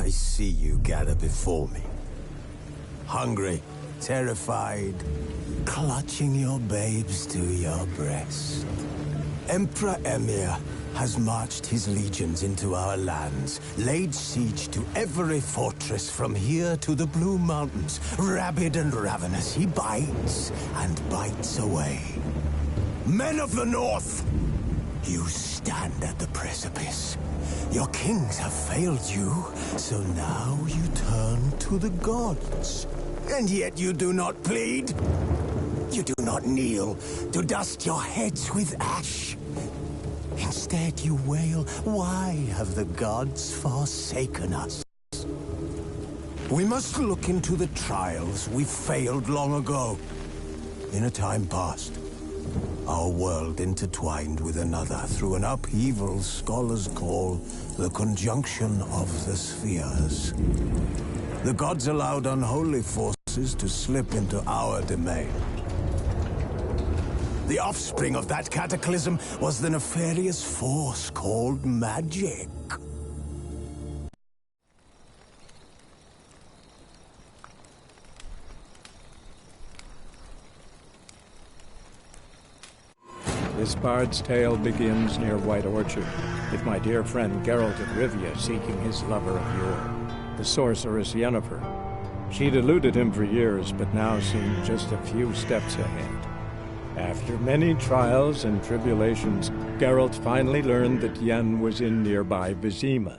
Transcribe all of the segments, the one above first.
I see you gather before me. Hungry, terrified, clutching your babes to your breast. Emperor Emir has marched his legions into our lands, laid siege to every fortress from here to the Blue Mountains. Rabid and ravenous, he bites and bites away. Men of the North, you stand at the precipice. Your kings have failed you, so now you turn to the gods. And yet you do not plead. You do not kneel to dust your heads with ash. Instead you wail, why have the gods forsaken us? We must look into the trials we failed long ago. In a time past, our world intertwined with another through an upheaval scholars call the conjunction of the spheres. The gods allowed unholy forces to slip into our domain. The offspring of that cataclysm was the nefarious force called magic. This bard's tale begins near White Orchard, with my dear friend Geralt of Rivia seeking his lover of yore, the sorceress Yennefer. She'd eluded him for years, but now seemed just a few steps ahead. After many trials and tribulations, Geralt finally learned that Yen was in nearby Vizima.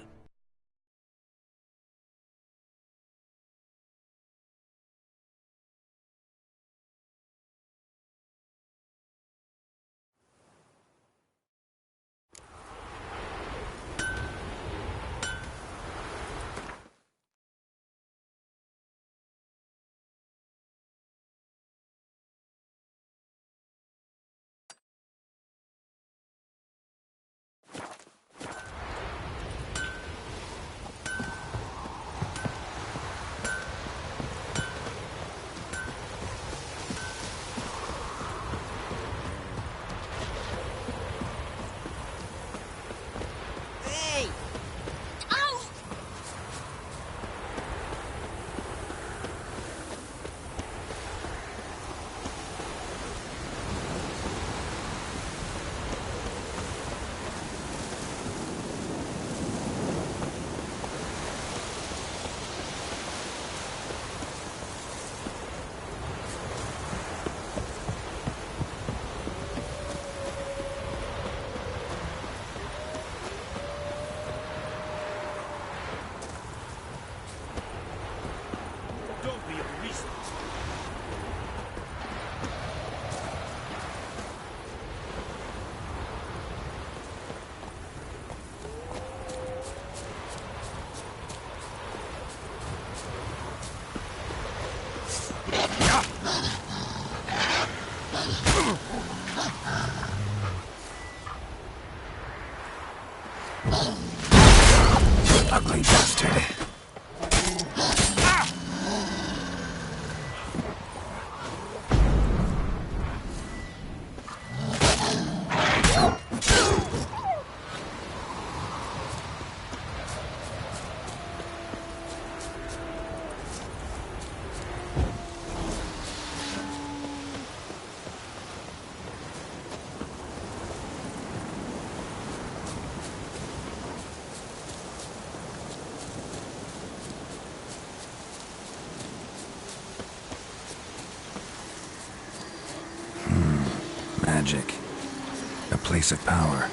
Ugly bastard. Magic. A place of power.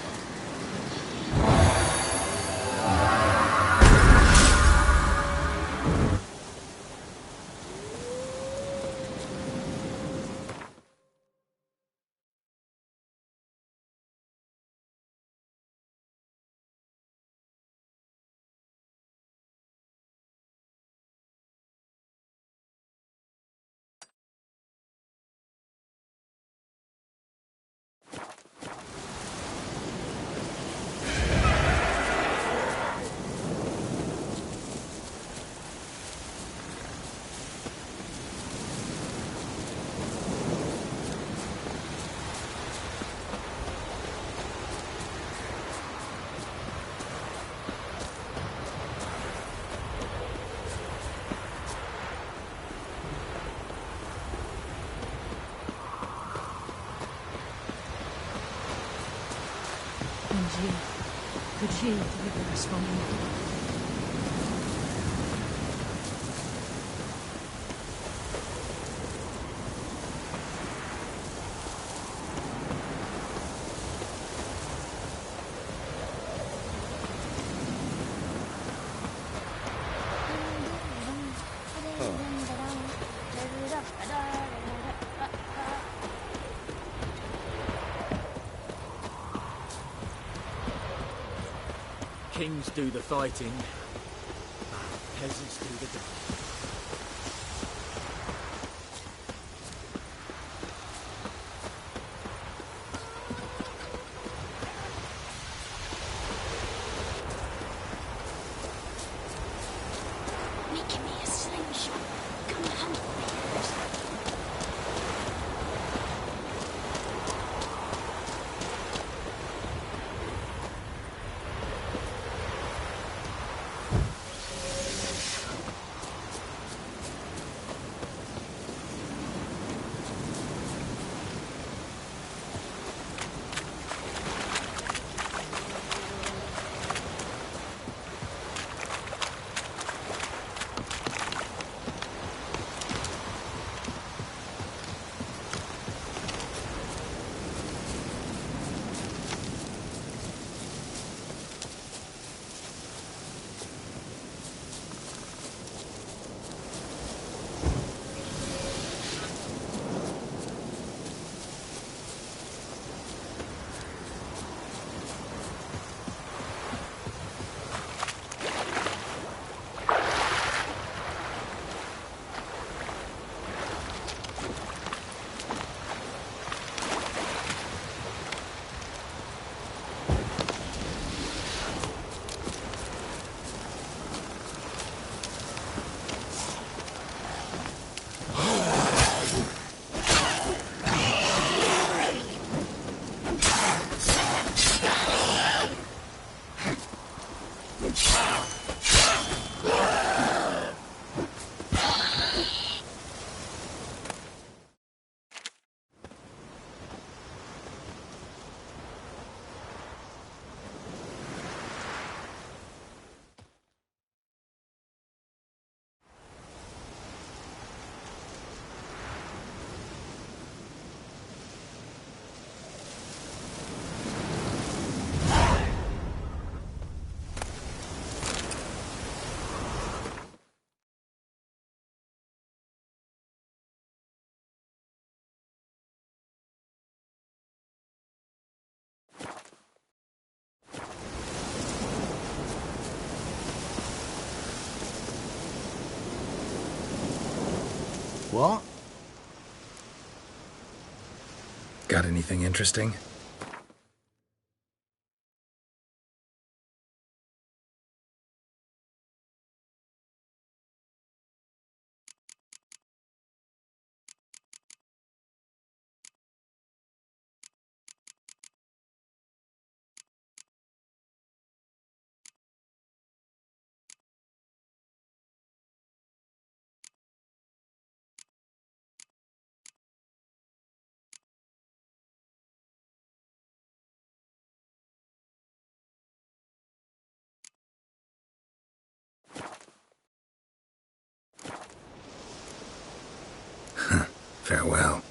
And you, could you deliver us from him? Kings do the fighting, peasants do the dying. Making me a slingshot. Come hunt me. What? Got anything interesting? Farewell.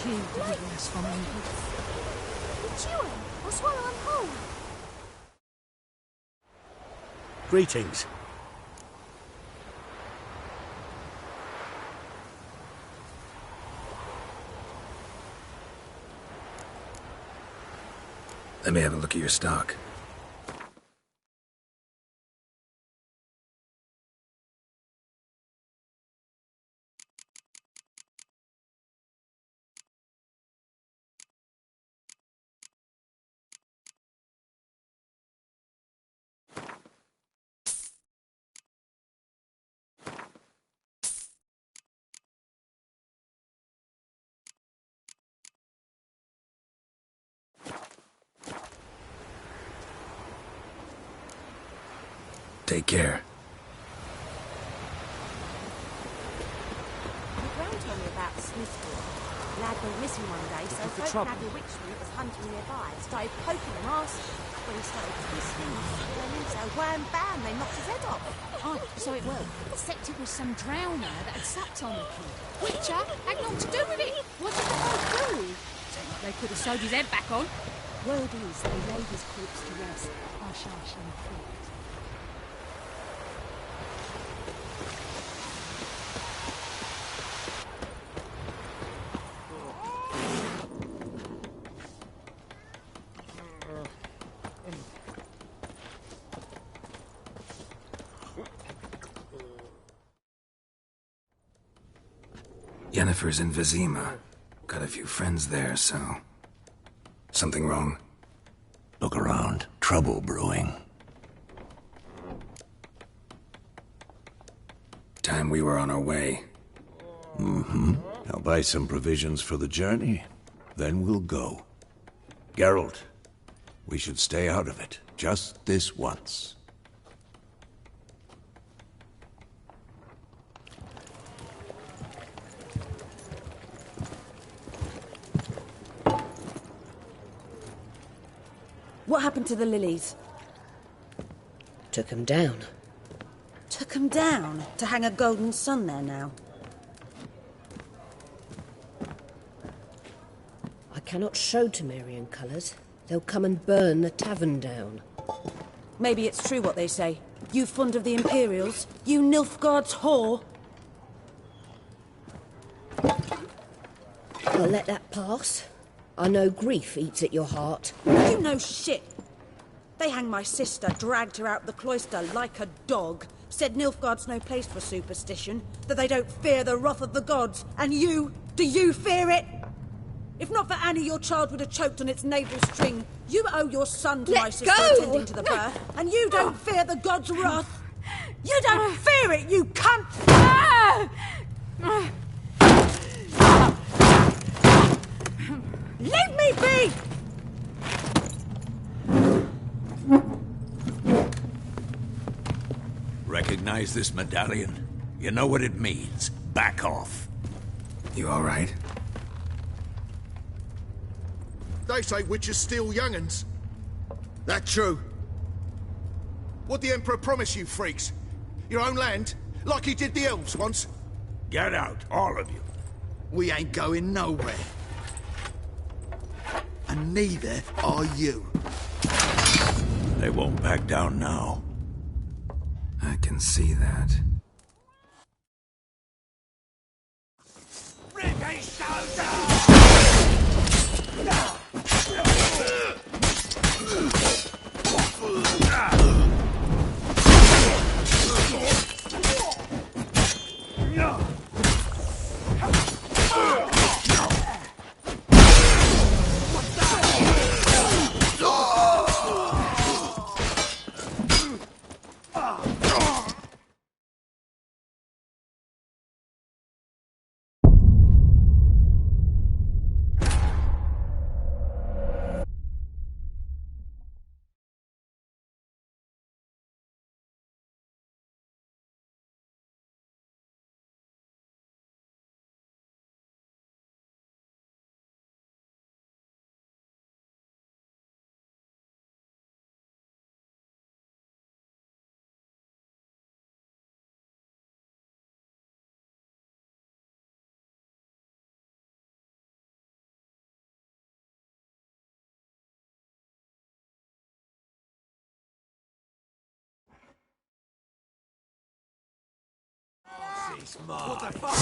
Could you deliver us from evil? Chew him or swallow him whole. Greetings. Let me have a look at your stock. Take care. My grand told me about Smithfield. Lad went missing one day, so folk had a witchman that was hunting nearby. Started poking him, asking. When he started twisting, so wham bam, they knocked his head off. Oh, so it will. Except it was some drowner that had sucked on the kid. Witcher had naught to do with it. What did the folk do? Seemed like they could have sewed his head back on. Word is they laid his corpse to rest. Hush, hush, and quick. Yennefer's in Vizima. Got a few friends there, so... Something wrong? Look around. Trouble brewing. Time we were on our way. I'll buy some provisions for the journey. Then we'll go. Geralt, we should stay out of it. Just this once. What happened to the lilies? Took him down. Took 'em down to hang a golden sun there now. I cannot show Temerian colours. They'll come and burn the tavern down. Maybe it's true what they say. You fond of the Imperials? You Nilfgaard's whore? I'll let that pass. I know grief eats at your heart. You know shit. They hanged my sister, dragged her out the cloister like a dog. Said Nilfgaard's no place for superstition, that they don't fear the wrath of the gods. And you? Do you fear it? If not for Annie, your child would have choked on its navel string. You owe your son to my sister attending to the birth, and you don't fear the gods' wrath. You don't fear it, you cunt! Leave me be! Recognize this medallion? You know what it means. Back off. You all right? They say witches steal young'uns. That true? What the Emperor promise you, freaks? Your own land? Like he did the elves once? Get out, all of you. We ain't going nowhere. And neither are you. They won't back down now. I can see that. She's mine. What the fuck?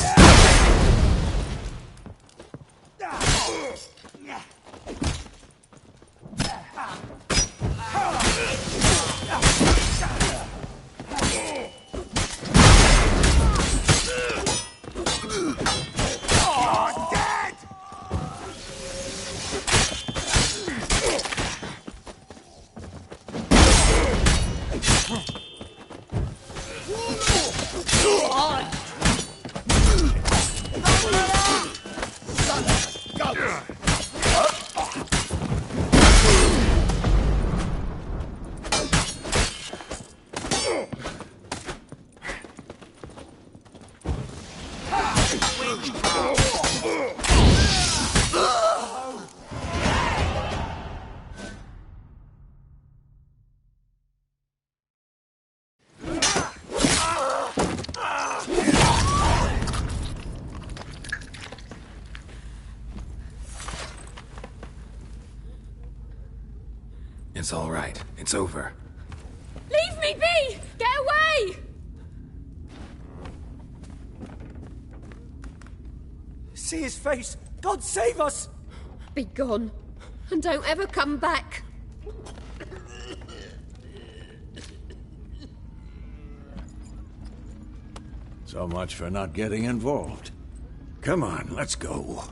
It's all right. It's over. Leave me be! Get away! See his face! God save us! Be gone, and don't ever come back. So much for not getting involved. Come on, let's go.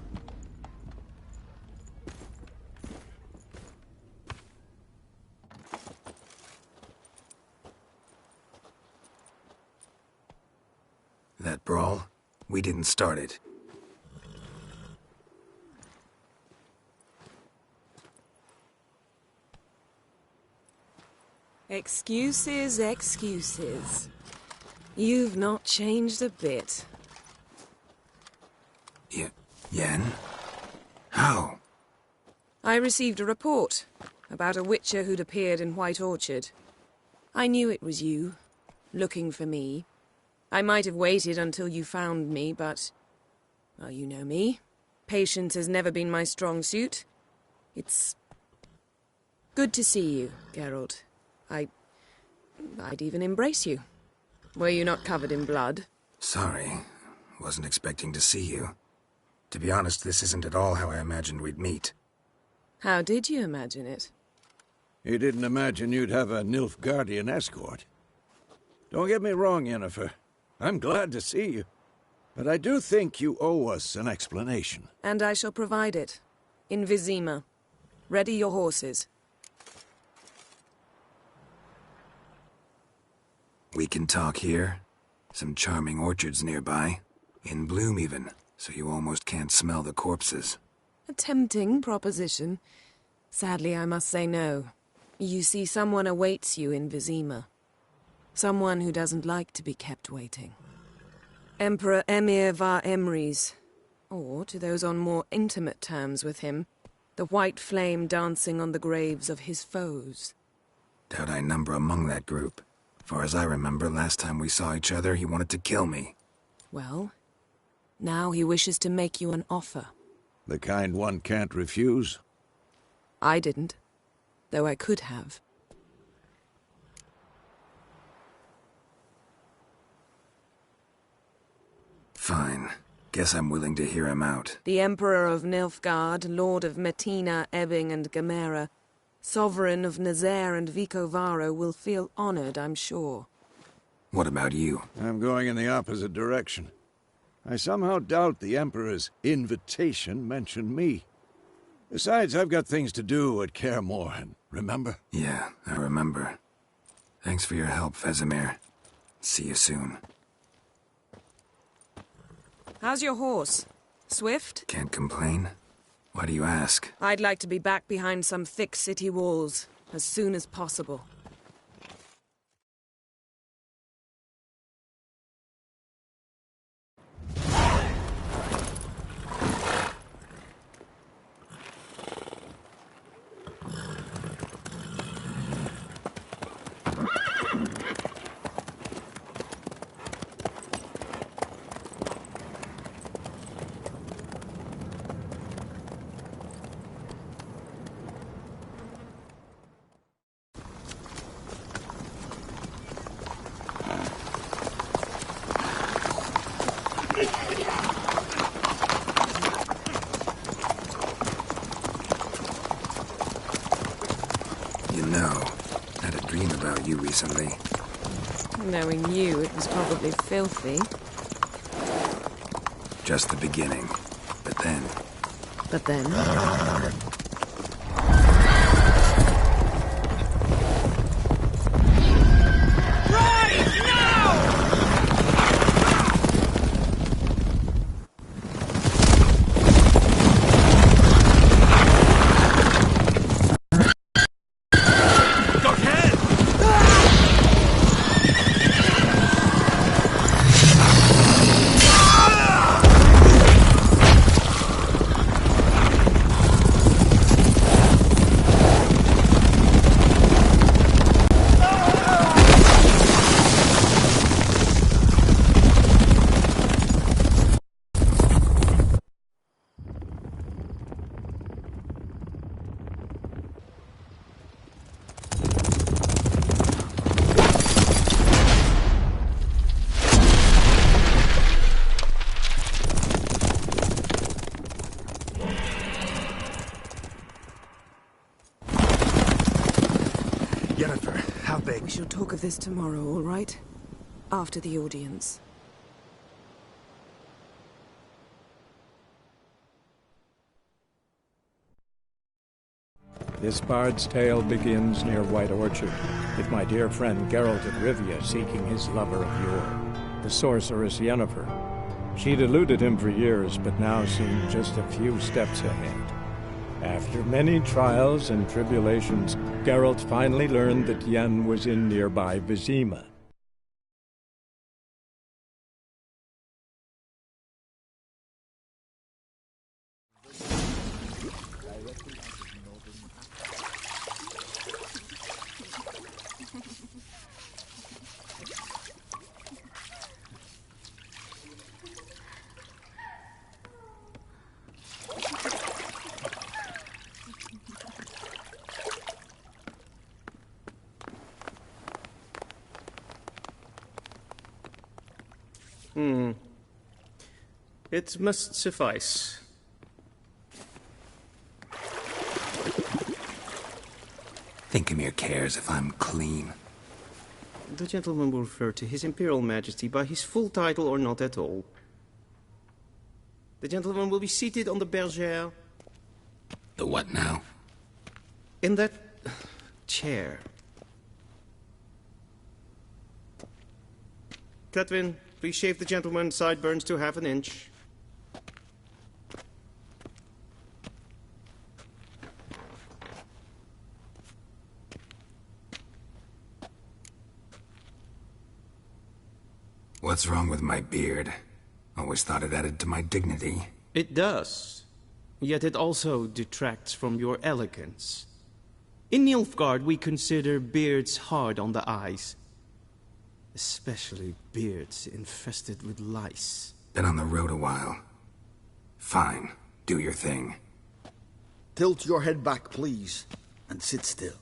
That brawl, we didn't start it. Excuses, excuses. You've not changed a bit. Yen? How? I received a report about a witcher who'd appeared in White Orchard. I knew it was you, looking for me. I might have waited until you found me, but... well, you know me. Patience has never been my strong suit. It's... good to see you, Geralt. I'd even embrace you. Were you not covered in blood? Sorry. Wasn't expecting to see you. To be honest, this isn't at all how I imagined we'd meet. How did you imagine it? He didn't imagine you'd have a Nilfgaardian escort. Don't get me wrong, Yennefer. I'm glad to see you. But I do think you owe us an explanation. And I shall provide it. In Vizima. Ready your horses. We can talk here. Some charming orchards nearby. In bloom even, so you almost can't smell the corpses. A tempting proposition. Sadly, I must say no. You see, someone awaits you in Vizima. Someone who doesn't like to be kept waiting. Emperor Emhyr var Emreis. Or, to those on more intimate terms with him, the white flame dancing on the graves of his foes. Doubt I number among that group. Far as I remember, last time we saw each other, he wanted to kill me. Well, now he wishes to make you an offer. The kind one can't refuse? I didn't, though I could have. Fine. Guess I'm willing to hear him out. The Emperor of Nilfgaard, Lord of Metina, Ebbing and Gamera, Sovereign of Nazaire and Vicovaro will feel honored, I'm sure. What about you? I'm going in the opposite direction. I somehow doubt the Emperor's invitation mentioned me. Besides, I've got things to do at Kaer Morhen, remember? Yeah, I remember. Thanks for your help, Vesemir. See you soon. How's your horse? Swift? Can't complain. Why do you ask? I'd like to be back behind some thick city walls, as soon as possible. dream about you recently. Knowing you, it was probably filthy. Just the beginning. But then... But then? Yennefer, how big? We shall talk of this tomorrow, all right? After the audience. This bard's tale begins near White Orchard, with my dear friend Geralt of Rivia seeking his lover of yore, the sorceress Yennefer. She'd eluded him for years, but now seemed just a few steps ahead. After many trials and tribulations, Geralt finally learned that Yen was in nearby Vizima. It must suffice. Thinkamere cares if I'm clean. The gentleman will refer to His Imperial Majesty by his full title or not at all. The gentleman will be seated on the bergère. The what now? In that chair. Cletwin, please shave the gentleman's sideburns to half an inch. What's wrong with my beard? Always thought it added to my dignity. It does. Yet it also detracts from your elegance. In Nilfgaard, we consider beards hard on the eyes. Especially beards infested with lice. Been on the road a while. Fine. Do your thing. Tilt your head back, please, and sit still.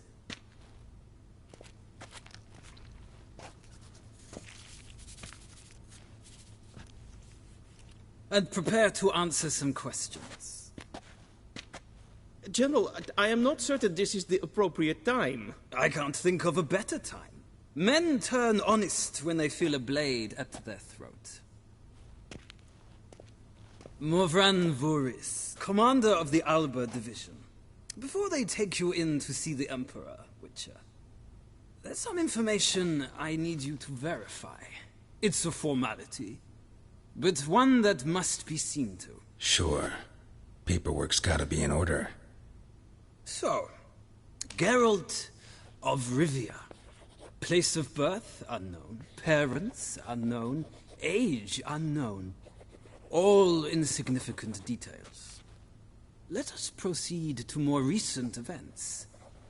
And prepare to answer some questions. General, I am not certain this is the appropriate time. I can't think of a better time. Men turn honest when they feel a blade at their throat. Morvran Voorhis, commander of the Alba Division. Before they take you in to see the Emperor, Witcher, there's some information I need you to verify. It's a formality, but one that must be seen to. Sure. Paperwork's gotta be in order. So, Geralt of Rivia. Place of birth, unknown. Parents, unknown. Age, unknown. All insignificant details. Let us proceed to more recent events.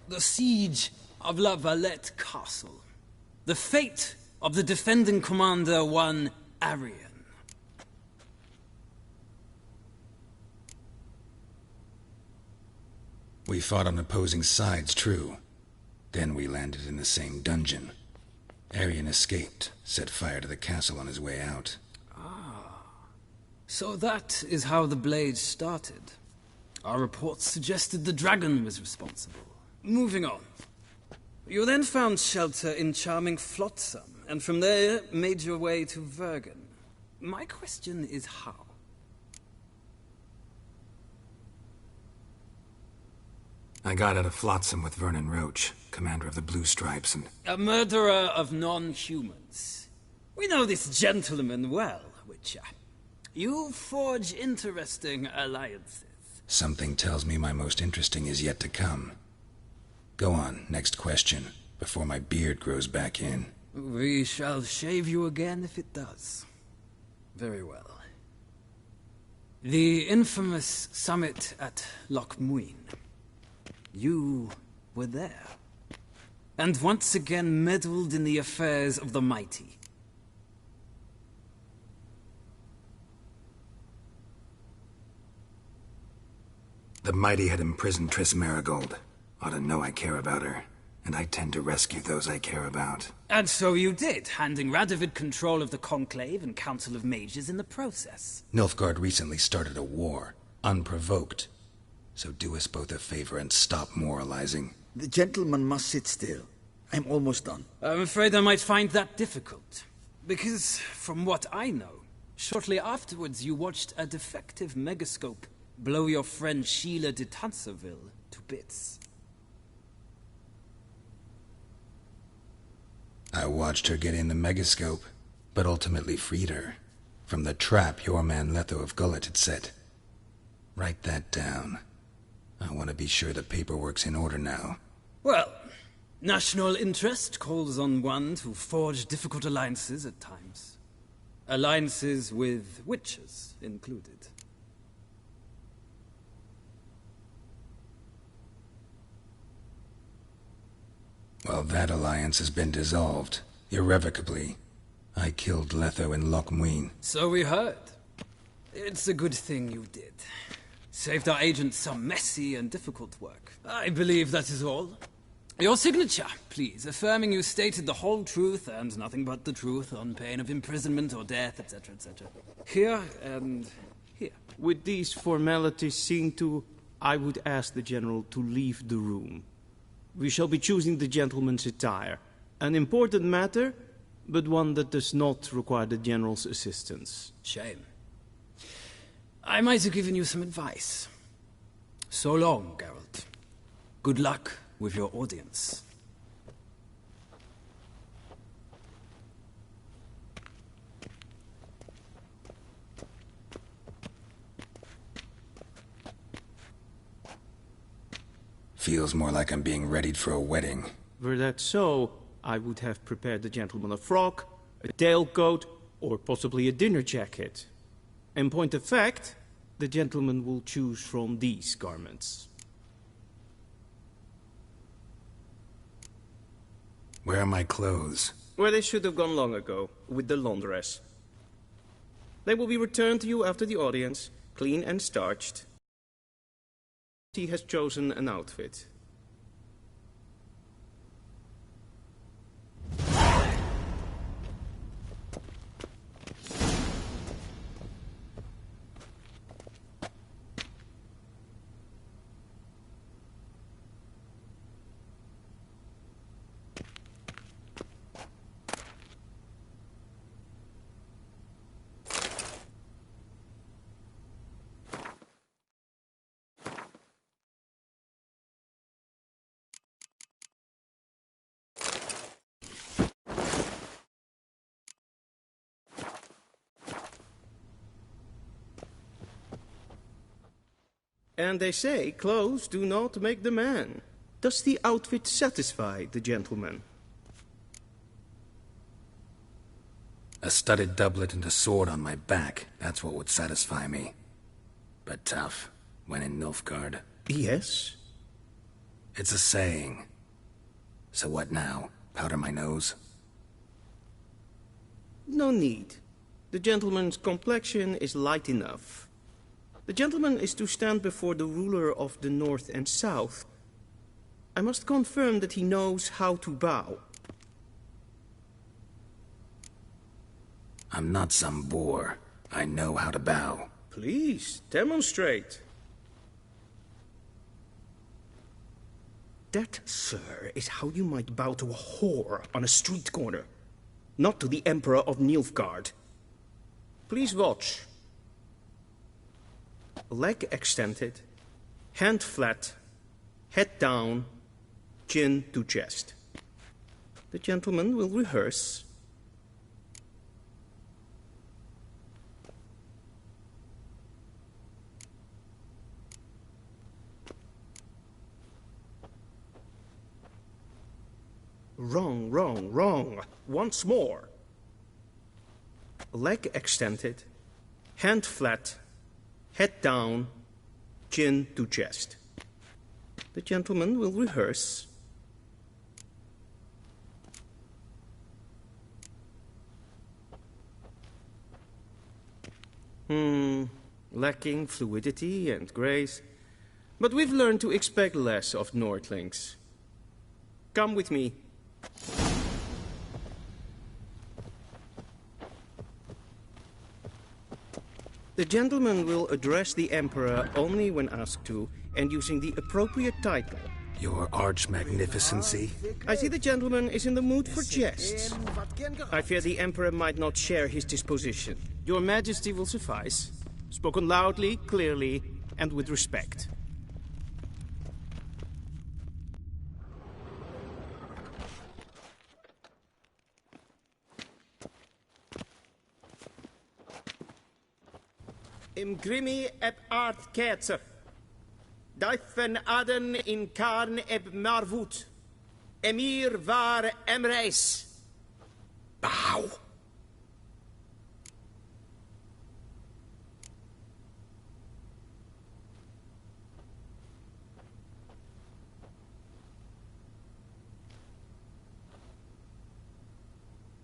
The siege of La Valette Castle. The fate of the defending commander, one Arian. We fought on opposing sides, true. Then we landed in the same dungeon. Arian escaped, set fire to the castle on his way out. Ah. So that is how the Blade started. Our reports suggested the dragon was responsible. Moving on. You then found shelter in charming Flotsam, and from there made your way to Vergen. My question is how? I got out of Flotsam with Vernon Roach, commander of the Blue Stripes, and... A murderer of non-humans. We know this gentleman well, Witcher. You forge interesting alliances. Something tells me my most interesting is yet to come. Go on, next question, before my beard grows back in. We shall shave you again if it does. Very well. The infamous summit at Loch Muin. You were there, and once again meddled in the affairs of the mighty. The mighty had imprisoned Triss Merigold. Ought to know I care about her, and I tend to rescue those I care about. And so you did, handing Radovid control of the Conclave and Council of Mages in the process. Nilfgaard recently started a war, unprovoked. So do us both a favor and stop moralizing. The gentleman must sit still. I'm almost done. I'm afraid I might find that difficult. Because, from what I know, shortly afterwards you watched a defective megascope blow your friend Sheila de Tanserville to bits. I watched her get in the megascope, but ultimately freed her from the trap your man Letho of Gullet had set. Write that down. I want to be sure the paperwork's in order now. Well, national interest calls on one to forge difficult alliances at times. Alliances with witches included. Well, that alliance has been dissolved, irrevocably. I killed Letho in Loch Muin. So we heard. It's a good thing you did. Saved our agent some messy and difficult work. I believe that is all. Your signature, please, affirming you stated the whole truth and nothing but the truth on pain of imprisonment or death, etc., etc. Here and here. With these formalities seen to, I would ask the General to leave the room. We shall be choosing the gentleman's attire. An important matter, but one that does not require the General's assistance. Shame. I might have given you some advice. So long, Geralt. Good luck with your audience. Feels more like I'm being readied for a wedding. Were that so, I would have prepared the gentleman a frock, a tailcoat, or possibly a dinner jacket. In point of fact, the gentleman will choose from these garments. Where are my clothes? Where they should have gone long ago, with the laundress. They will be returned to you after the audience, clean and starched. He has chosen an outfit. And they say clothes do not make the man. Does the outfit satisfy the gentleman? A studded doublet and a sword on my back, that's what would satisfy me. But tough, when in Nilfgaard. Yes? It's a saying. So what now? Powder my nose? No need. The gentleman's complexion is light enough. The gentleman is to stand before the ruler of the North and South. I must confirm that he knows how to bow. I'm not some boor. I know how to bow. Please, demonstrate. That, sir, is how you might bow to a whore on a street corner, not to the Emperor of Nilfgaard. Please watch. Leg extended, hand flat, head down, chin to chest. The gentleman will rehearse. Wrong, wrong, wrong. Once more. Leg extended, hand flat, head down, chin to chest. The gentleman will rehearse. Lacking fluidity and grace. But we've learned to expect less of Nordlings. Come with me. The gentleman will address the Emperor only when asked to, and using the appropriate title. Your Arch-Magnificency? I see the gentleman is in the mood for jests. I fear the Emperor might not share his disposition. Your Majesty will suffice. Spoken loudly, clearly, and with respect. Im grimi eb art ketzer. Daifen aden in karn eb marvut. Emir var emreis. Bow.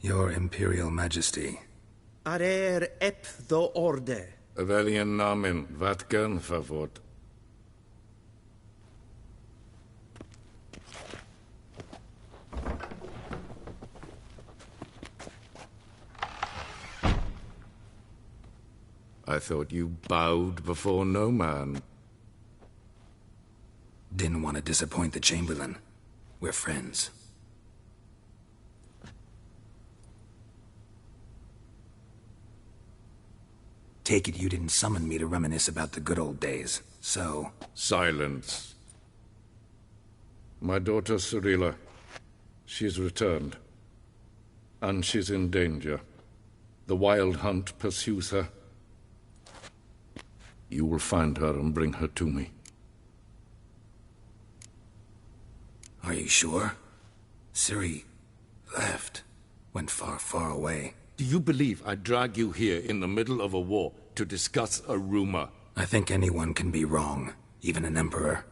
Your Imperial Majesty. Arer ep the orde. Welchen Namen, wat gern verwort? I thought you bowed before no man. Didn't want to disappoint the Chamberlain. We're friends. Take it you didn't summon me to reminisce about the good old days, so... Silence. My daughter Cirilla, she's returned. And she's in danger. The Wild Hunt pursues her. You will find her and bring her to me. Are you sure? Ciri left. Went far, far away. Do you believe I'd drag you here in the middle of a war to discuss a rumor? I think anyone can be wrong, even an emperor.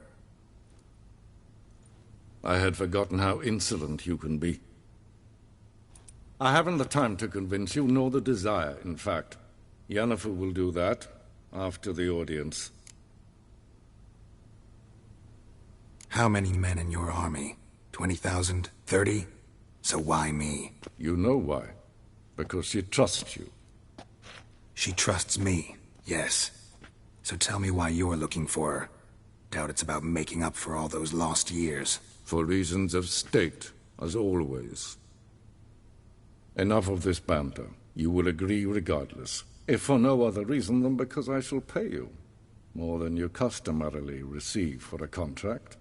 I had forgotten how insolent you can be. I haven't the time to convince you, nor the desire, in fact. Yennefer will do that after the audience. How many men in your army? 20,000? 30? So why me? You know why. Because she trusts you. She trusts me, yes. So tell me why you're looking for her. Doubt it's about making up for all those lost years. For reasons of state, as always. Enough of this banter. You will agree regardless. If for no other reason than because I shall pay you. More than you customarily receive for a contract.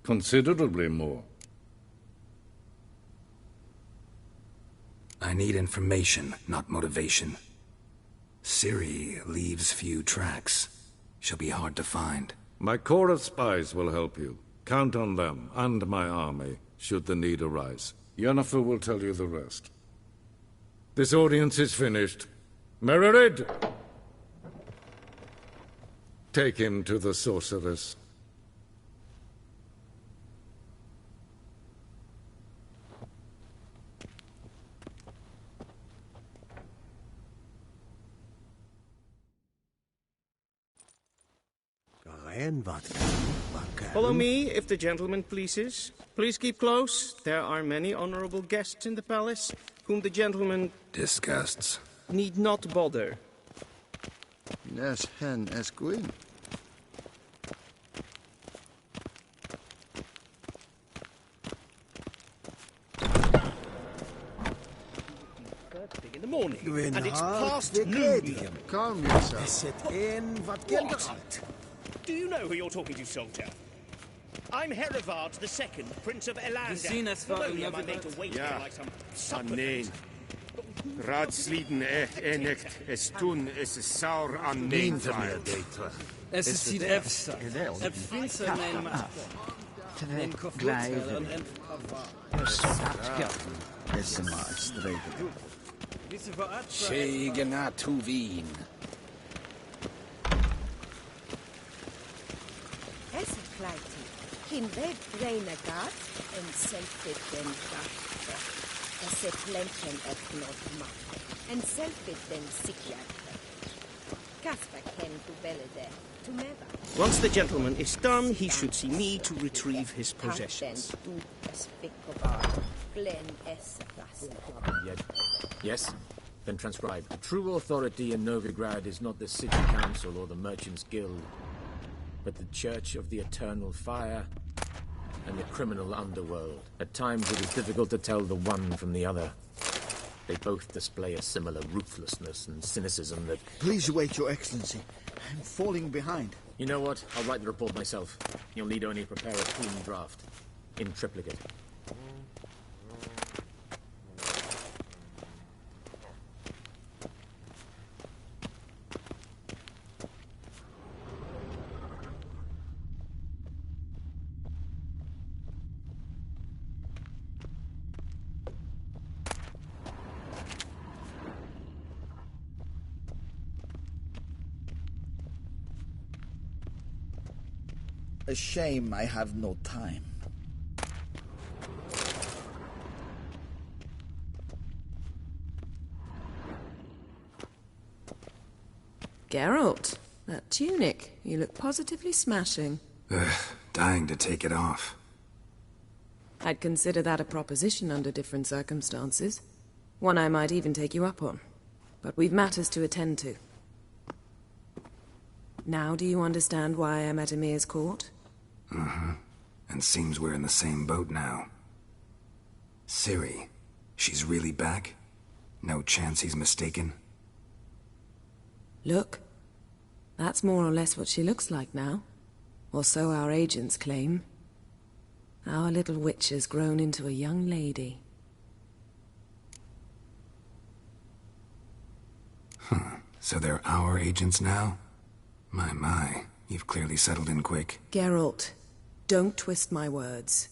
Considerably more. I need information, not motivation. Ciri leaves few tracks. She'll be hard to find. My corps of spies will help you. Count on them, and my army, should the need arise. Yennefer will tell you the rest. This audience is finished. Mererid! Take him to the sorceress. Follow me, if the gentleman pleases. Please keep close. There are many honorable guests in the palace, whom the gentleman... disgusts. ...need not bother. Nes hen es gwyn. morning, and it's past Gwynhard, noon. William, calm yourself. Sit in, what What? Do you know who you're talking to, soldier? I'm Herivard II, Prince of Elander. Not only am I made to wait here like some supplicant, Ratsliden enecht es tun es saur an neemvaart. Es is hier EFSA. Finse mijn maat. Neem Gleive. Is maar streven. Zegen naar toe Wien. Es pleiti. Kin red reine gat en selfit den gat. Es se plenchen et not mat. En selfit den sikjak. Kasper ken tu belle there. To never. Once the gentleman is done, he should see me to retrieve his possessions. Yes? Then transcribe. True authority in Novigrad is not the city council or the merchants' guild, but the Church of the Eternal Fire and the criminal underworld. At times it is difficult to tell the one from the other. They both display a similar ruthlessness and cynicism that... Please wait, Your Excellency. I'm falling behind. You know what? I'll write the report myself. You'll need only prepare a clean draft. In triplicate. A shame I have no time. Geralt, that tunic. You look positively smashing. Dying to take it off. I'd consider that a proposition under different circumstances. One I might even take you up on. But we've matters to attend to. Now do you understand why I'm at Emir's court? Mm-hmm. And seems we're in the same boat now. Ciri, she's really back? No chance he's mistaken? Look. That's more or less what she looks like now. Or so our agents claim. Our little witch has grown into a young lady. Huh. So they're our agents now? My. You've clearly settled in quick. Geralt, don't twist my words.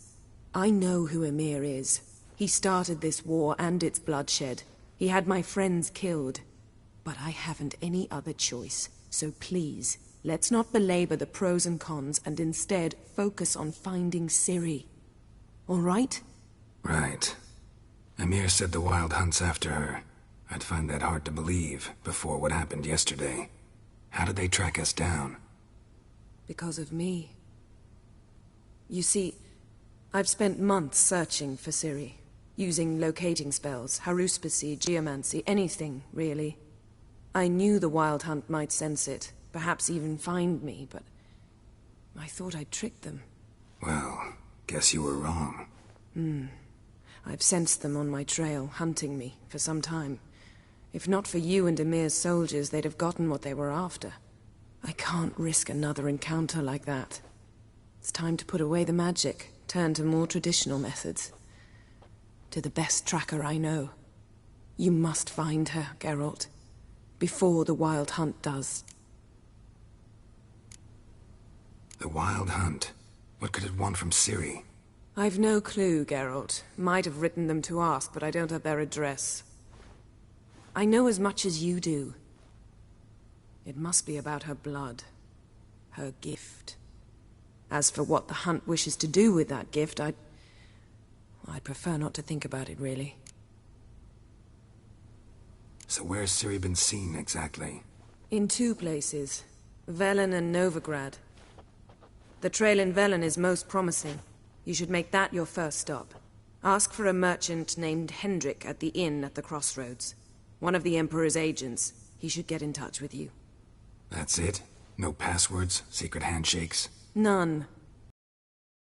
I know who Emir is. He started this war and its bloodshed. He had my friends killed. But I haven't any other choice. So please, let's not belabor the pros and cons and instead focus on finding Ciri. All right? Right. Emir said the Wild Hunt's after her. I'd find that hard to believe before what happened yesterday. How did they track us down? Because of me. You see, I've spent months searching for Ciri. Using locating spells, haruspicy, geomancy, anything, really. I knew the Wild Hunt might sense it, perhaps even find me, but I thought I'd tricked them. Well, guess you were wrong. I've sensed them on my trail, hunting me, for some time. If not for you and Emir's soldiers, they'd have gotten what they were after. I can't risk another encounter like that. It's time to put away the magic, turn to more traditional methods. To the best tracker I know. You must find her, Geralt. Before the Wild Hunt does. The Wild Hunt? What could it want from Ciri? I've no clue, Geralt. Might have written them to ask, but I don't have their address. I know as much as you do. It must be about her blood. Her gift. As for what the Hunt wishes to do with that gift, I'd prefer not to think about it, really. So where's Ciri been seen, exactly? In two places. Velen and Novigrad. The trail in Velen is most promising. You should make that your first stop. Ask for a merchant named Hendrik at the inn at the crossroads. One of the Emperor's agents. He should get in touch with you. That's it? No passwords? Secret handshakes? None.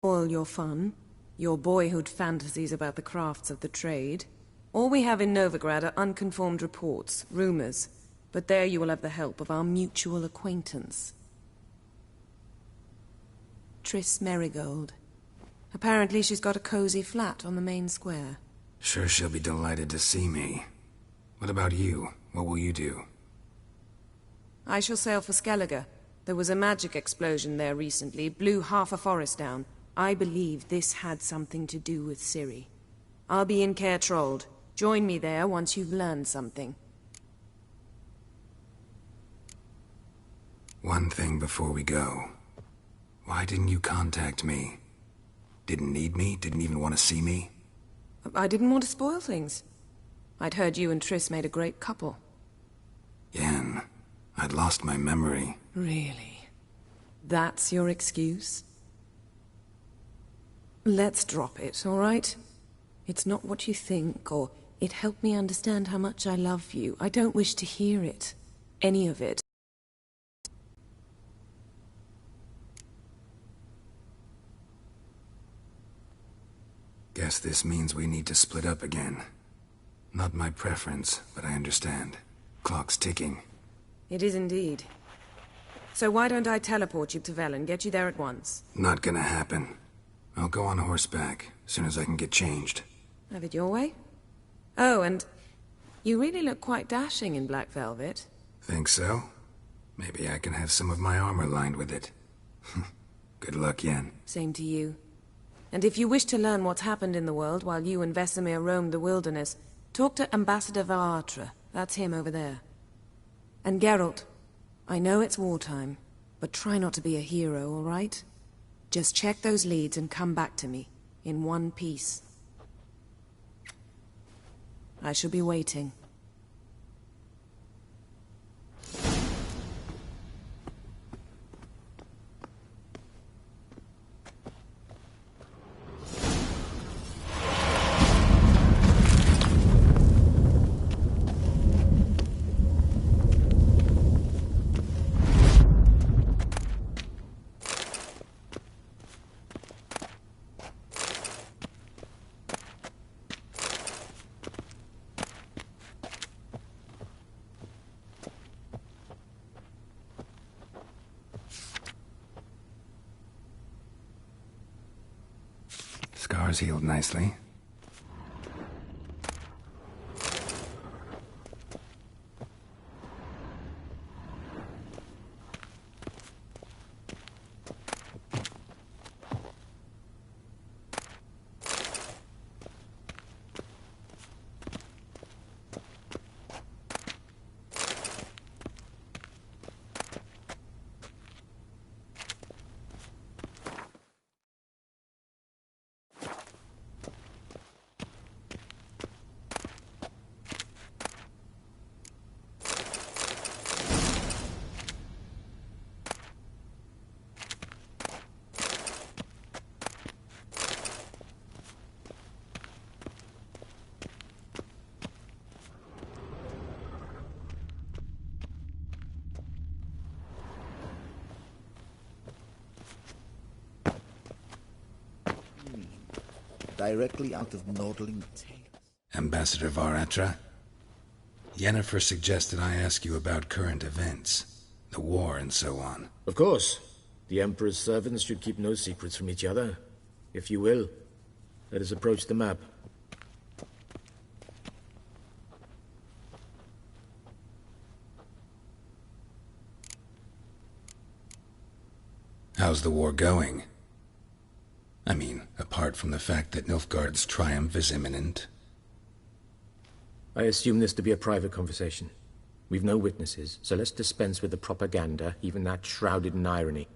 All your fun, your boyhood fantasies about the crafts of the trade, All we have in Novigrad are unconfirmed reports, rumors. But there you will have the help of our mutual acquaintance. Triss Merigold. Apparently she's got a cozy flat on the main square. Sure she'll be delighted to see me. What about you? What will you do? I shall sail for Skellige. There was a magic explosion there recently, blew half a forest down. I believe this had something to do with Ciri. I'll be in Caer Trolde. Join me there once you've learned something. One thing before we go. Why didn't you contact me? Didn't need me? Didn't even want to see me? I didn't want to spoil things. I'd heard you and Triss made a great couple. Yen, I'd lost my memory. Really? That's your excuse? Let's drop it, all right? It's not what you think, or it helped me understand how much I love you. I don't wish to hear it. Any of it. Guess this means we need to split up again. Not my preference, but I understand. Clock's ticking. It is indeed. So why don't I teleport you to Velen, get you there at once? Not gonna happen. I'll go on horseback, as soon as I can get changed. Have it your way? Oh, and you really look quite dashing in black velvet. Think so? Maybe I can have some of my armor lined with it. Good luck, Yen. Same to you. And if you wish to learn what's happened in the world while you and Vesemir roamed the wilderness, talk to Ambassador Varatra. That's him over there. And Geralt, I know it's wartime, but try not to be a hero, all right? Just check those leads and come back to me, in one piece. I shall be waiting. Scars healed nicely. Directly out of Nordling Tales. Ambassador Varatra? Yennefer suggested I ask you about current events, the war and so on. Of course. The Emperor's servants should keep no secrets from each other. If you will, let us approach the map. How's the war going? I mean, apart from the fact that Nilfgaard's triumph is imminent. I assume this to be a private conversation. We've no witnesses, so let's dispense with the propaganda, even that shrouded in irony.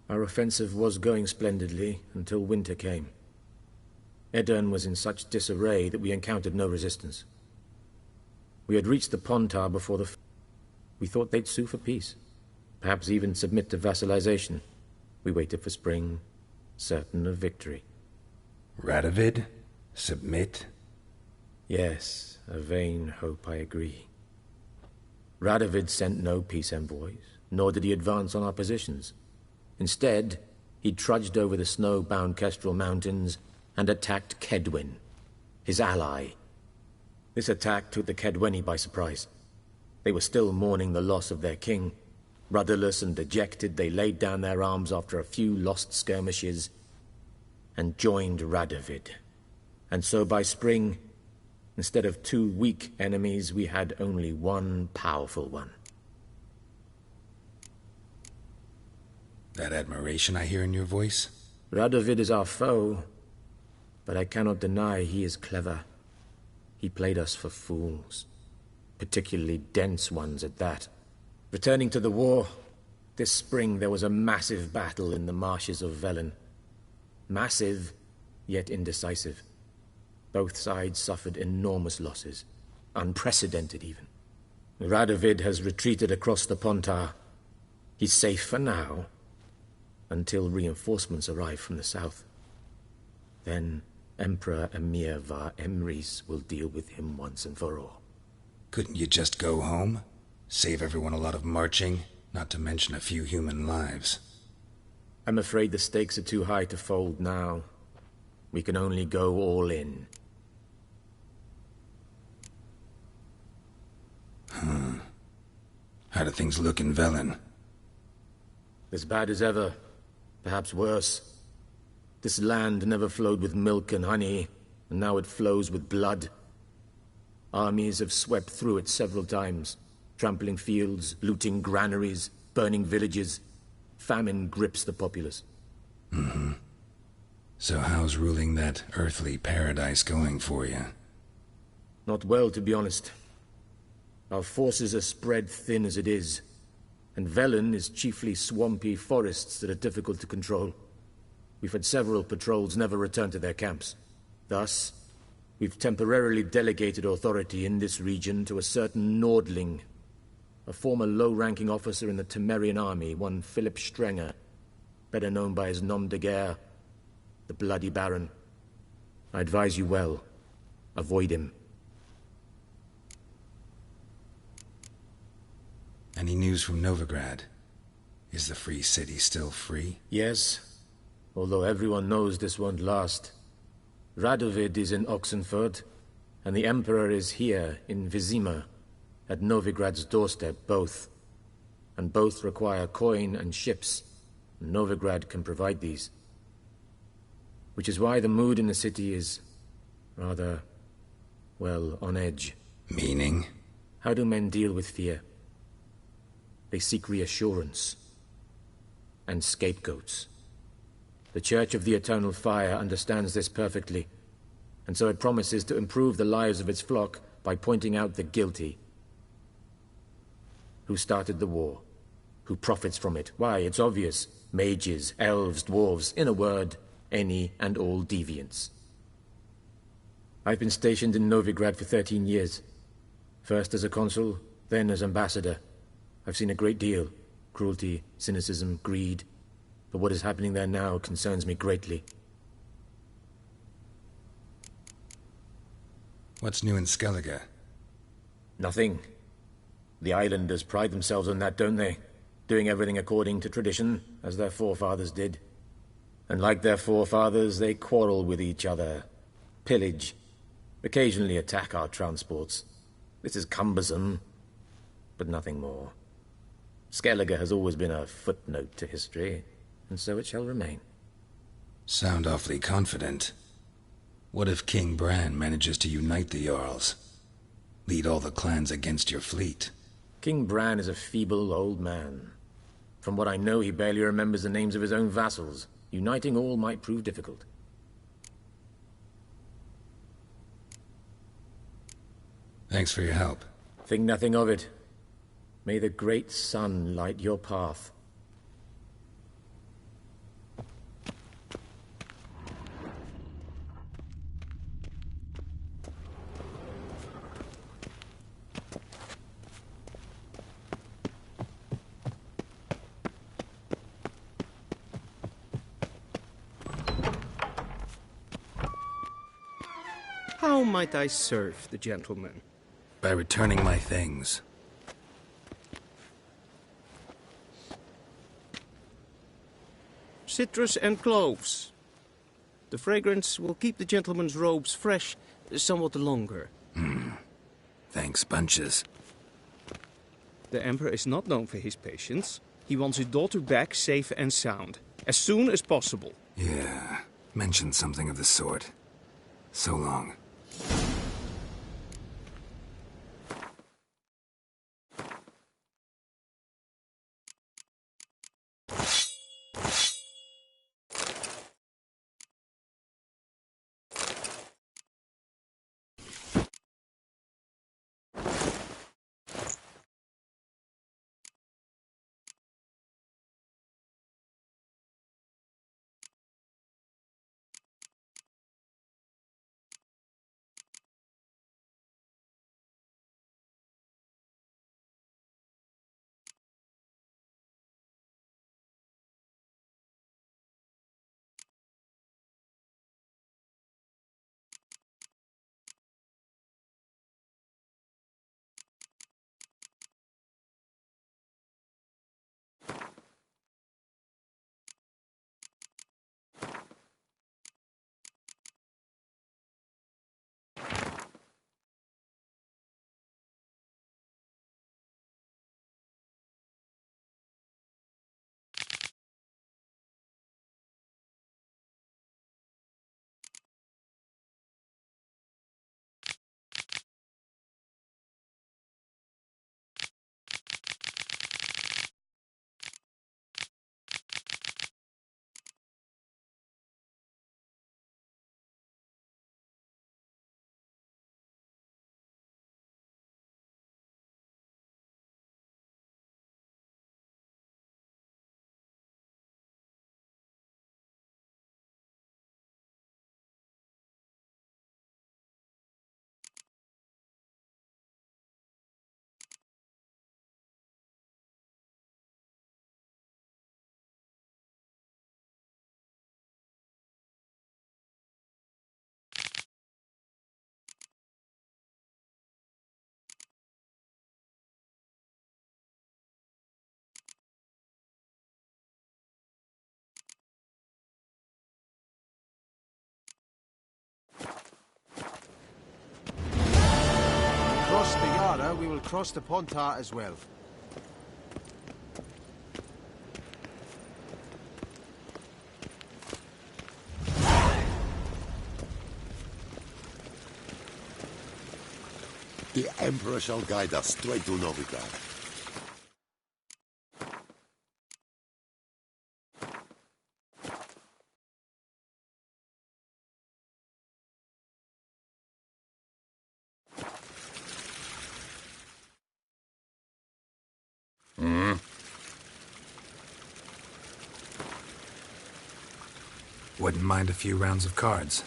Our offensive was going splendidly until winter came. Edirn was in such disarray that we encountered no resistance. We had reached the Pontar before we thought they'd sue for peace, perhaps even submit to vassalization. We waited for spring, certain of victory. Radovid? Submit? Yes, a vain hope, I agree. Radovid sent no peace envoys, nor did he advance on our positions. Instead, he trudged over the snow-bound Kestrel Mountains and attacked Kedwin, his ally. This attack took the Kedweni by surprise. They were still mourning the loss of their king. Rudderless and dejected, they laid down their arms after a few lost skirmishes and joined Radovid. And so by spring, instead of 2 weak enemies, we had only one powerful one. That admiration I hear in your voice? Radovid is our foe, but I cannot deny he is clever. He played us for fools, particularly dense ones at that. Returning to the war, this spring there was a massive battle in the marshes of Velen. Massive, yet indecisive. Both sides suffered enormous losses, unprecedented even. Radovid has retreated across the Pontar. He's safe for now, until reinforcements arrive from the south. Then Emperor Emir var Emrys will deal with him once and for all. Couldn't you just go home? Save everyone a lot of marching, not to mention a few human lives. I'm afraid the stakes are too high to fold now. We can only go all in. How do things look in Velen? As bad as ever, perhaps worse. This land never flowed with milk and honey, and now it flows with blood. Armies have swept through it several times, trampling fields, looting granaries, burning villages. Famine grips the populace. So how's ruling that earthly paradise going for you? Not well, to be honest. Our forces are spread thin as it is, and Velen is chiefly swampy forests that are difficult to control. We've had several patrols never return to their camps. Thus, we've temporarily delegated authority in this region to a certain Nordling, a former low-ranking officer in the Temerian army, one Philip Strenger, better known by his nom de guerre, the Bloody Baron. I advise you well. Avoid him. Any news from Novigrad? Is the free city still free? Yes, although everyone knows this won't last. Radovid is in Oxenford, and the Emperor is here in Vizima, at Novigrad's doorstep, both. And both require coin and ships. Novigrad can provide these. Which is why the mood in the city is rather, well, on edge. Meaning? How do men deal with fear? They seek reassurance and scapegoats. The Church of the Eternal Fire understands this perfectly, and so it promises to improve the lives of its flock by pointing out the guilty. Who started the war? Who profits from it? Why, it's obvious. Mages, elves, dwarves, in a word, any and all deviants. I've been stationed in Novigrad for 13 years. First as a consul, then as ambassador. I've seen a great deal. Cruelty, cynicism, greed. But what is happening there now concerns me greatly. What's new in Skellige? Nothing. The islanders pride themselves on that, don't they? Doing everything according to tradition, as their forefathers did. And like their forefathers, they quarrel with each other, pillage, occasionally attack our transports. This is cumbersome, but nothing more. Skellige has always been a footnote to history, and so it shall remain. Sound awfully confident. What if King Bran manages to unite the Jarls? Lead all the clans against your fleet? King Bran is a feeble old man. From what I know, he barely remembers the names of his own vassals. Uniting all might prove difficult. Thanks for your help. Think nothing of it. May the great sun light your path. How might I serve the gentleman? By returning my things. Citrus and cloves. The fragrance will keep the gentleman's robes fresh somewhat longer. Thanks, bunches. The Emperor is not known for his patience. He wants his daughter back safe and sound, as soon as possible. Yeah, mentioned something of the sort. So long. Cross the Yara, we will cross the Pontar as well. The Emperor shall guide us straight to Novigrad. Wouldn't mind a few rounds of cards.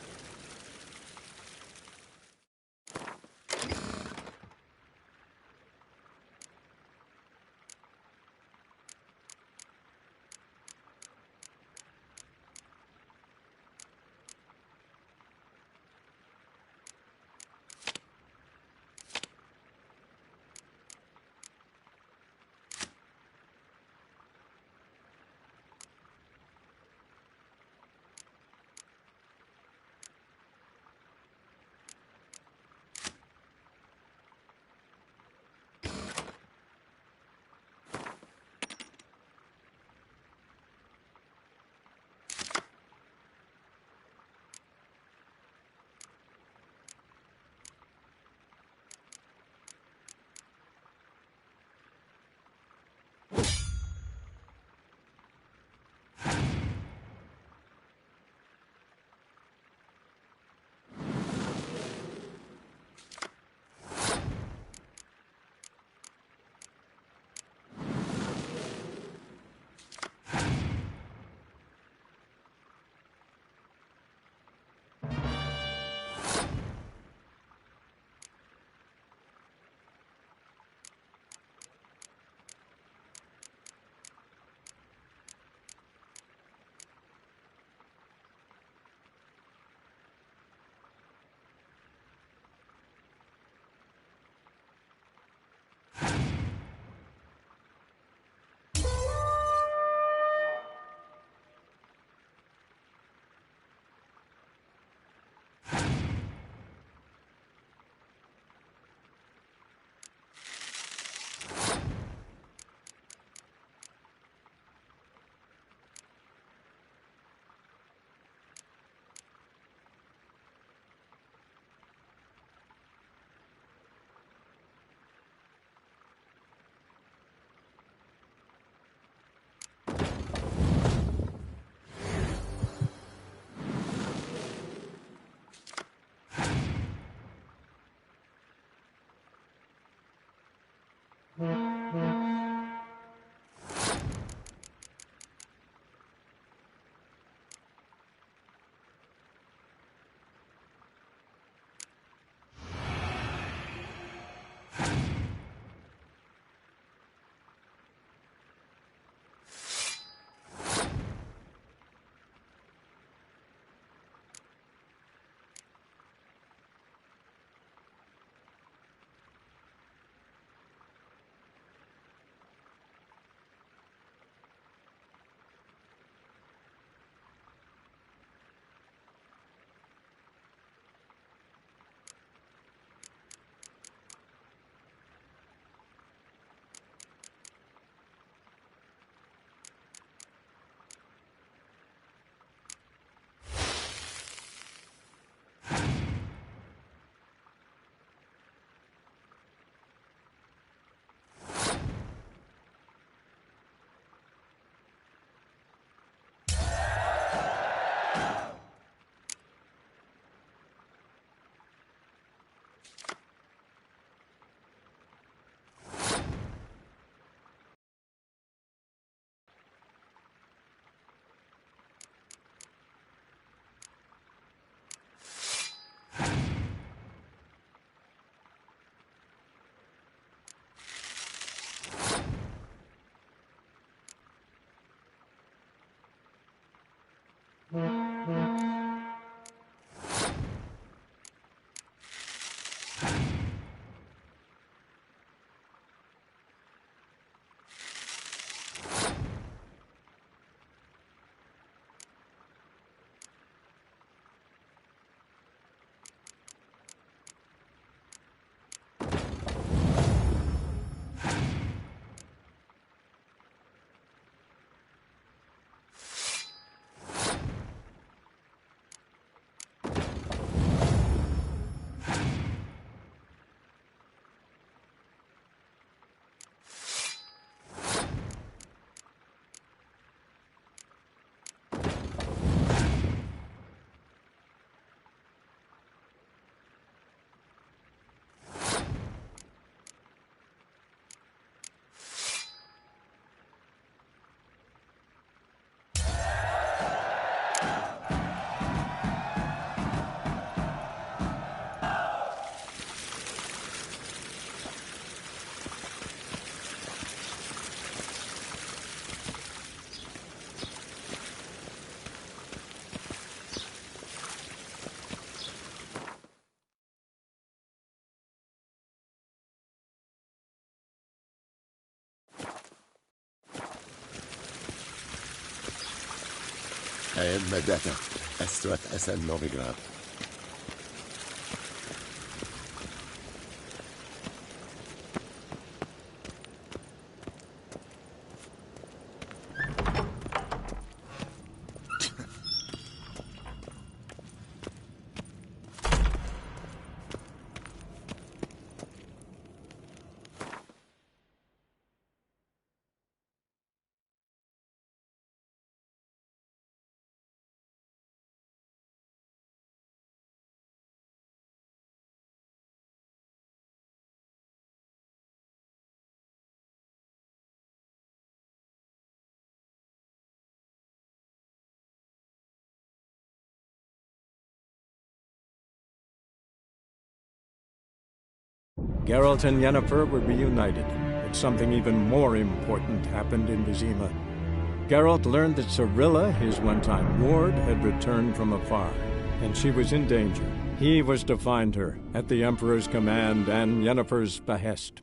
Medeta, Estrat Esen Novigrad. Geralt and Yennefer were reunited, but something even more important happened in Vizima. Geralt learned that Cirilla, his one-time ward, had returned from afar, and she was in danger. He was to find her, at the Emperor's command and Yennefer's behest.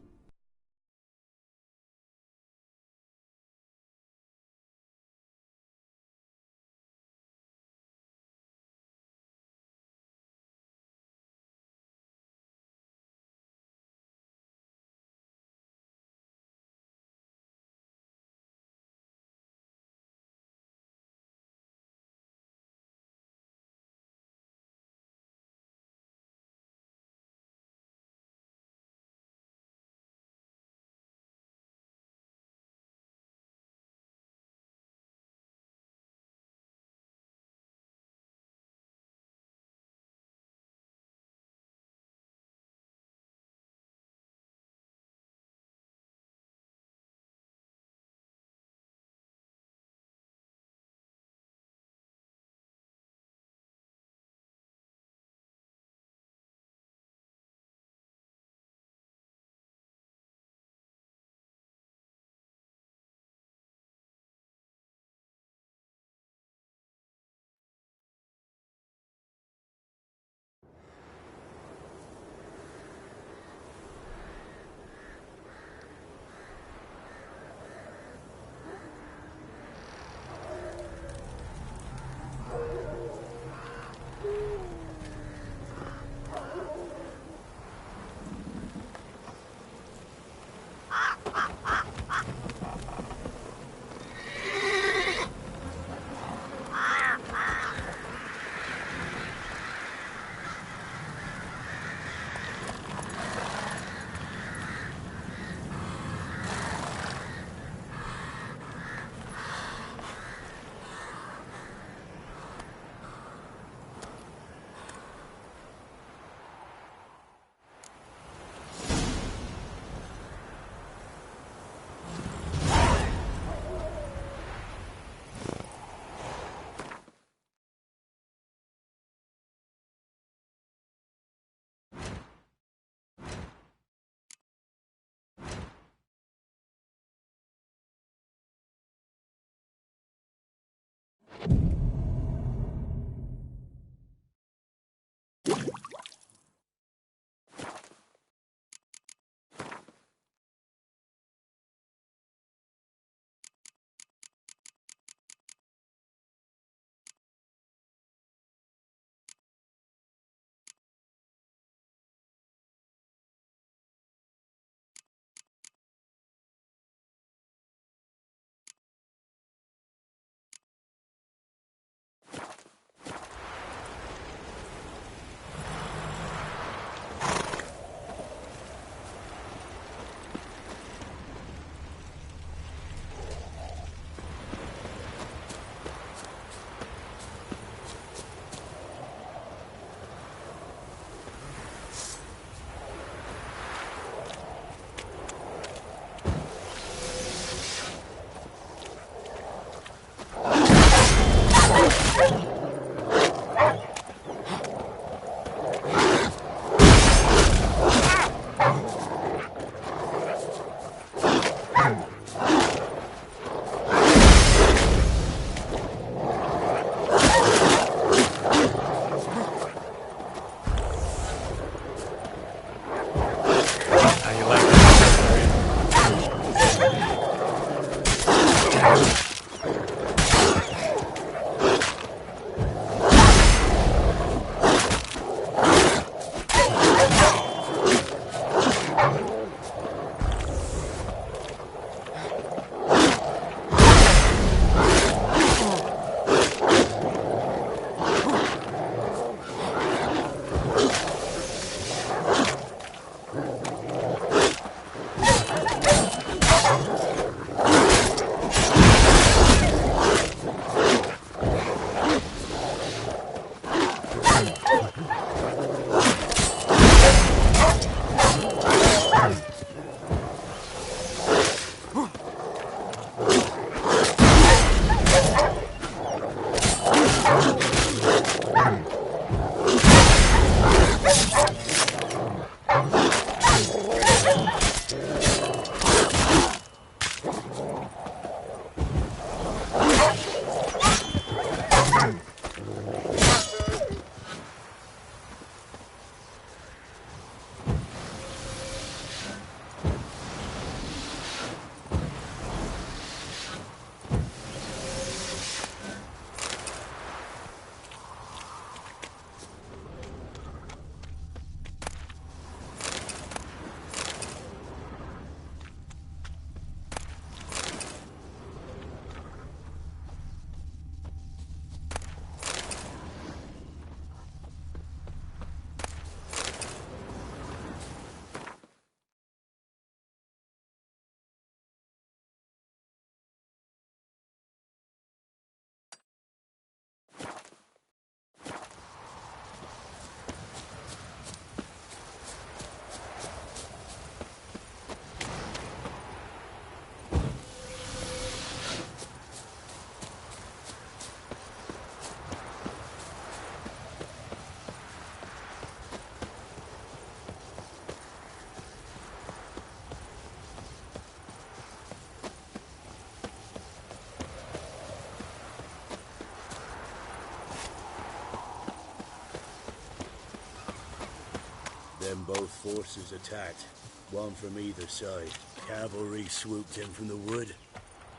both forces attacked, one from either side. Cavalry swooped in from the wood.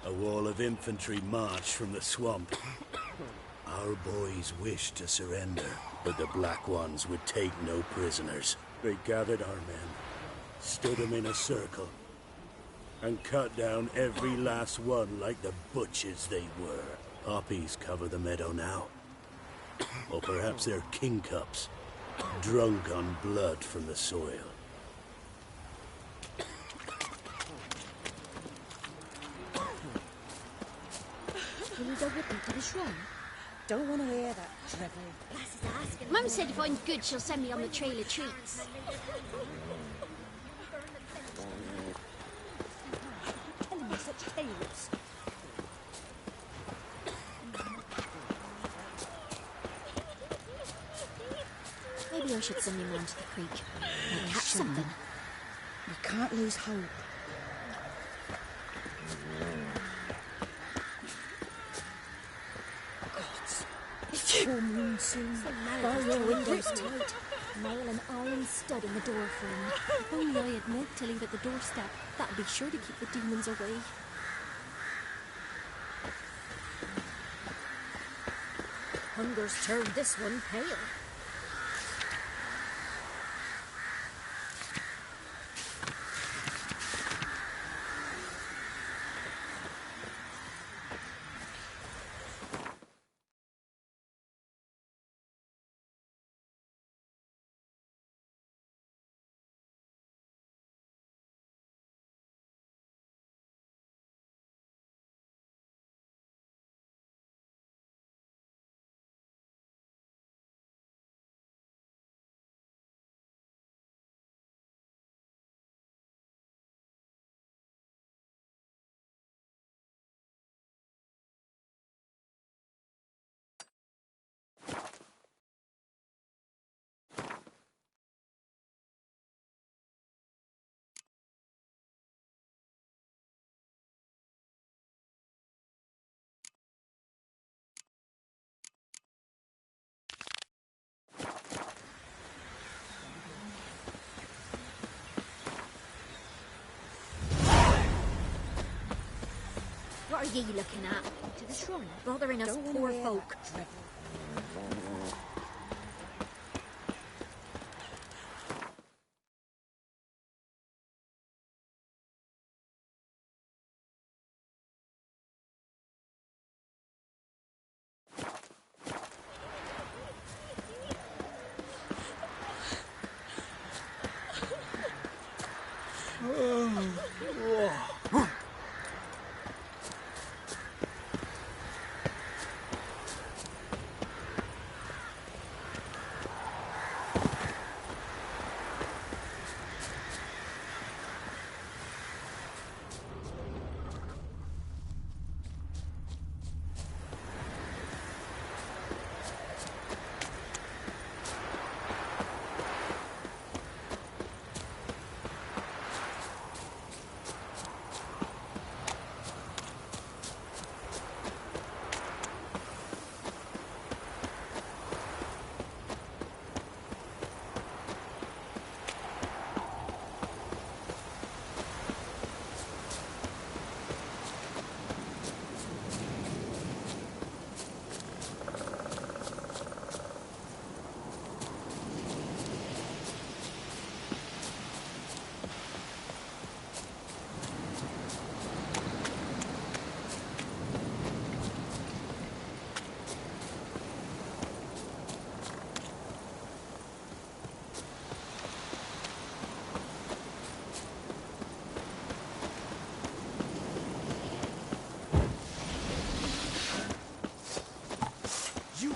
A wall of infantry marched from the swamp. Our boys wished to surrender, but the Black Ones would take no prisoners. They gathered our men, stood them in a circle, and cut down every last one like the butchers they were. Poppies cover the meadow now. Or perhaps they're kingcups, drunk on blood from the soil. Will you go with me to the shrine? Don't want to hear that, drivel. Mum said if I'm good, she'll send me on the trail of treats. Telling me such tales. Maybe I should send him round to the creek. Might catch something. We can't lose hope. Full moon soon. Bar your windows tight. Nail an iron stud in the door frame. If only I had milk to leave at the doorstep, that'd be sure to keep the demons away. Hunger's turned this one pale. What are ye looking at? To the shrine, bothering us poor folk.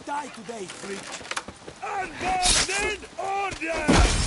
Die today, freak! Unbounded order!